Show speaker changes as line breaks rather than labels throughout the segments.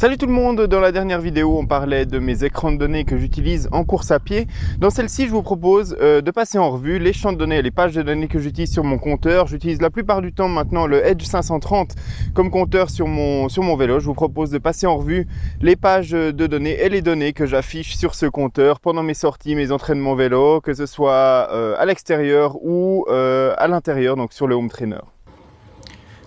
Salut tout le monde, dans la dernière vidéo on parlait de mes écrans de données que j'utilise en course à pied. Dans celle-ci je vous propose de passer en revue les champs de données et les pages de données que j'utilise sur mon compteur. J'utilise la plupart du temps maintenant le Edge 530 comme compteur sur mon vélo. Je vous propose de passer en revue les pages de données et les données que j'affiche sur ce compteur pendant mes sorties, mes entraînements vélo, que ce soit à l'extérieur ou à l'intérieur, donc sur le home trainer.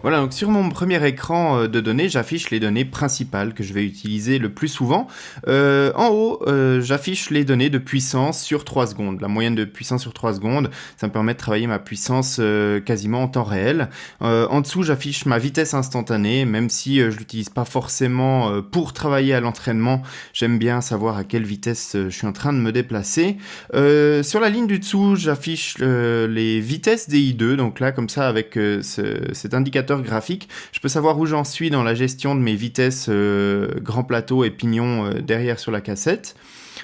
Voilà, donc sur mon premier écran de données, j'affiche les données principales que je vais utiliser le plus souvent. En haut, j'affiche les données de puissance sur 3 secondes. La moyenne de puissance sur 3 secondes, ça me permet de travailler ma puissance quasiment en temps réel. En dessous, j'affiche ma vitesse instantanée, même si je l'utilise pas forcément pour travailler à l'entraînement. J'aime bien savoir à quelle vitesse je suis en train de me déplacer. Sur la ligne du dessous, j'affiche les vitesses DI2. Donc là, comme ça, avec cet indicateur graphique, je peux savoir où j'en suis dans la gestion de mes vitesses grand plateau et pignon derrière sur la cassette.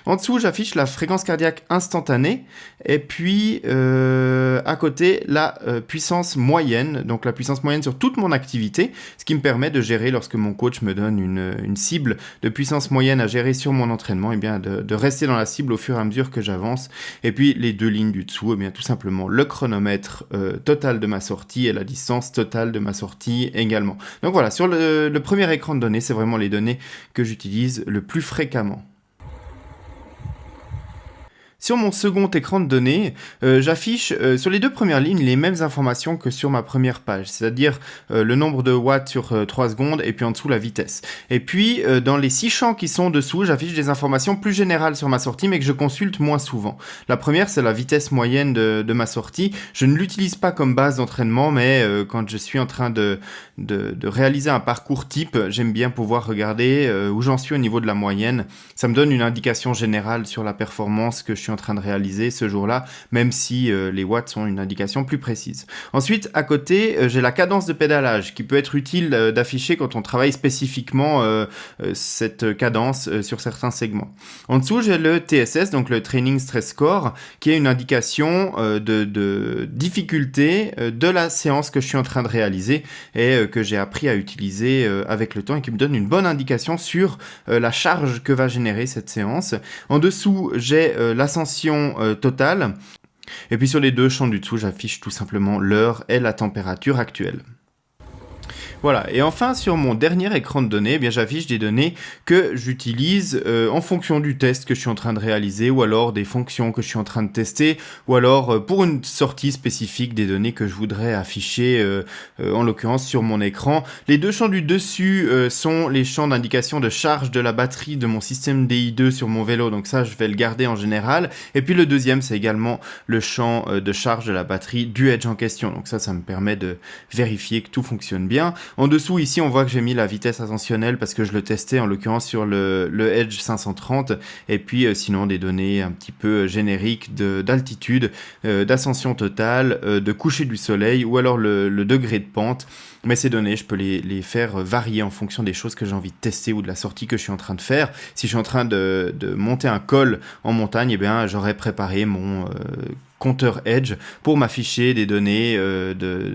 En dessous, j'affiche la fréquence cardiaque instantanée et puis à côté la puissance moyenne, donc la puissance moyenne sur toute mon activité, ce qui me permet de gérer lorsque mon coach me donne une cible de puissance moyenne à gérer sur mon entraînement, et bien de rester dans la cible au fur et à mesure que j'avance. Et puis les deux lignes du dessous, et bien tout simplement le chronomètre total de ma sortie et la distance totale de ma sortie également. Donc voilà, sur le premier écran de données, c'est vraiment les données que j'utilise le plus fréquemment. Sur mon second écran de données, j'affiche sur les deux premières lignes les mêmes informations que sur ma première page, c'est-à-dire le nombre de watts sur 3 secondes et puis en dessous la vitesse. Et puis dans les 6 champs qui sont dessous, j'affiche des informations plus générales sur ma sortie mais que je consulte moins souvent. La première, c'est la vitesse moyenne de ma sortie. Je ne l'utilise pas comme base d'entraînement, mais quand je suis en train de réaliser un parcours type, j'aime bien pouvoir regarder où j'en suis au niveau de la moyenne. Ça me donne une indication générale sur la performance que je suis en train de réaliser ce jour-là, même si les watts sont une indication plus précise. Ensuite, à côté, j'ai la cadence de pédalage qui peut être utile d'afficher quand on travaille spécifiquement cette cadence sur certains segments. En dessous, j'ai le TSS, donc le Training Stress Score, qui est une indication de difficulté de la séance que je suis en train de réaliser et que j'ai appris à utiliser avec le temps et qui me donne une bonne indication sur la charge que va générer cette séance. En dessous, j'ai l'ascension totale. Et puis sur les deux champs du dessous, j'affiche tout simplement l'heure et la température actuelle. Voilà, et enfin sur mon dernier écran de données, eh bien j'affiche des données que j'utilise en fonction du test que je suis en train de réaliser, ou alors des fonctions que je suis en train de tester, ou alors pour une sortie spécifique des données que je voudrais afficher, en l'occurrence sur mon écran. Les deux champs du dessus sont les champs d'indication de charge de la batterie de mon système DI2 sur mon vélo, donc ça je vais le garder en général. Et puis le deuxième, c'est également le champ de charge de la batterie du Edge en question, donc ça me permet de vérifier que tout fonctionne bien. En dessous, ici, on voit que j'ai mis la vitesse ascensionnelle parce que je le testais, en l'occurrence, sur le Edge 530. Et puis, sinon, des données un petit peu génériques d'altitude, d'ascension totale, de coucher du soleil ou alors le degré de pente. Mais ces données, je peux les faire varier en fonction des choses que j'ai envie de tester ou de la sortie que je suis en train de faire. Si je suis en train de monter un col en montagne, eh bien, j'aurais préparé mon compteur Edge pour m'afficher des données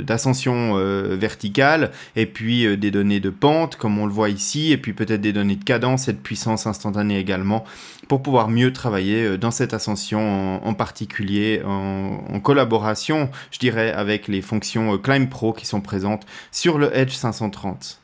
d'ascension verticale et puis des données de pente comme on le voit ici, et puis peut-être des données de cadence et de puissance instantanée également, pour pouvoir mieux travailler dans cette ascension en particulier en collaboration, je dirais, avec les fonctions Climb Pro qui sont présentes sur le Edge 530.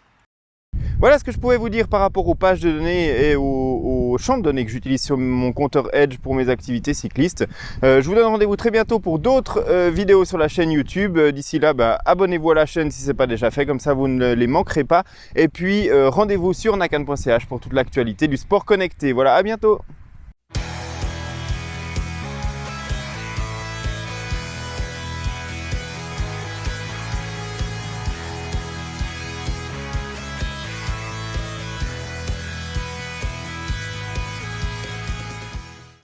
Voilà ce que je pouvais vous dire par rapport aux pages de données et aux champs de données que j'utilise sur mon compteur Edge pour mes activités cyclistes. Je vous donne rendez-vous très bientôt pour d'autres vidéos sur la chaîne YouTube. D'ici là, abonnez-vous à la chaîne si ce n'est pas déjà fait, comme ça vous ne les manquerez pas. Et puis rendez-vous sur nakan.ch pour toute l'actualité du sport connecté. Voilà, à bientôt.